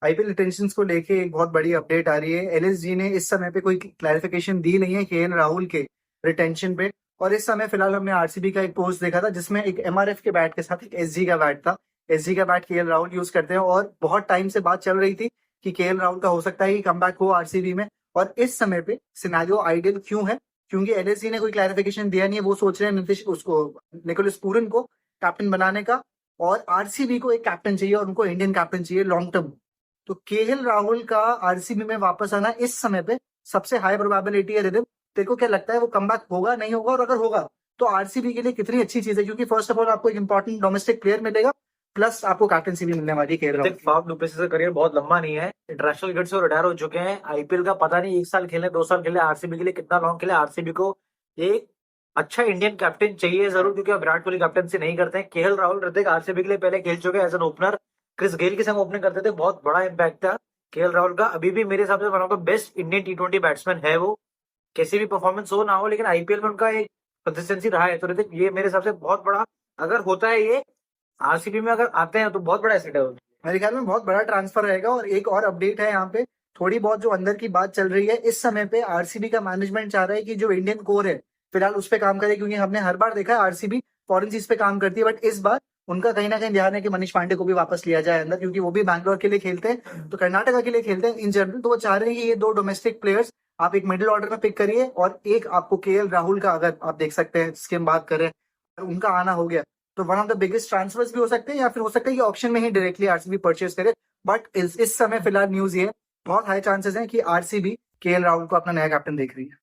IPL retention को लेके एक बहुत बड़ी अपडेट आ रही है। एलएसजी ने इस समय पे कोई क्लैरिफिकेशन दी नहीं है केएल राहुल के रिटेंशन पे। और इस समय फिलहाल हमने आरसीबी का एक पोस्ट देखा था जिसमें एक एमआरएफ के बैट के साथ एक एसजी का बैट था। एसजी का बैट केएल राहुल यूज करते हैं और बहुत टाइम से बात चल रही थी कि केएल राहुल का हो सकता है कि कमबैक हो आरसीबी में। और इस समय पे सिनेरियो आइडियल क्यों है? क्योंकि एलएसजी ने कोई क्लैरिफिकेशन दिया नहीं है। वो सोच रहे हैं नीतीश उसको निकोलस पूरन को कैप्टन बनाने का, और आरसीबी को एक कैप्टन चाहिए और उनको इंडियन कैप्टन चाहिए लॉन्ग टर्म। तो केएल राहुल का आरसीबी में वापस आना इस समय पे सबसे हाई प्रोबेबिलिटी है। रिदम, तेरे को क्या लगता है वो कमबैक होगा नहीं होगा? और अगर होगा तो आरसीबी के लिए कितनी अच्छी चीज है, क्योंकि फर्स्ट ऑफ ऑल आपको एक इंपॉर्टेंट डोमेस्टिक प्लेयर मिलेगा, प्लस आपको कैप्टनसी भी मिलने वाली है केएल राहुल। फाफ डुप्लेसिस का करियर बहुत लंबा नहीं है, इंटरनेशनल क्रिकेट से रिटायर हो चुके हैं। आईपीएल का पता नहीं 1 साल खेले 2 साल खेले, आरसीबी के लिए कितना लॉन्ग खेले। आरसीबी को एक अच्छा इंडियन कैप्टन चाहिए जरूर, क्योंकि विराट कोहली कैप्टनसी नहीं करते हैं। केएल राहुल ऋतिक आरसीबी के लिए पहले खेल चुके हैं as an opener, Chris Gayle के संग ओपनिंग करते थे, बहुत बड़ा इंपैक्ट था केएल राहुल का। अभी भी मेरे हिसाब से one of the best Indian T20 batsman है वो, कैसी भी परफॉर्मेंस हो ना हो, लेकिन आईपीएल में उनका एक कंसिस्टेंसी रहा है। तो ऋतिक ये मेरे हिसाब से बहुत बड़ा, अगर होता है ये आरसीबी में अगर आते हैं तो बहुत बड़ा एसेट है। मेरे ख्याल में बहुत बड़ा ट्रांसफर रहेगा। और एक और अपडेट है यहाँ पे, थोड़ी बहुत जो अंदर की बात चल रही है इस समय पे, आरसीबी का मैनेजमेंट चाह रहा है कि जो इंडियन कोर है फिलहाल उस पर काम करे, क्योंकि हमने हर बार देखा है आरसीबी फॉरेन चीज पे काम करती है, बट इस बार उनका कहीं ना कहीं ध्यान है कि मनीष पांडे को भी वापस लिया जाए अंदर, क्योंकि वो भी बैंगलोर के लिए खेलते हैं, तो कर्नाटका के लिए खेलते हैं इन जनरल। तो वो चाह रहे हैं कि ये 2 डोमेस्टिक प्लेयर्स आप एक मिडिल ऑर्डर में पिक करिए, और एक आपको केएल राहुल का अगर आप देख सकते हैं जिसकी हम बात करें, उनका आना हो गया तो one of the biggest transfers भी हो सकते हैं, या फिर हो सकता है कि ऑप्शन में ही डायरेक्टली आरसीबी परचेज करे। बट इस समय फिलहाल न्यूज ये बहुत हाई चांसेस हैं कि आरसीबी केएल राहुल को अपना नया कैप्टन देख रही है।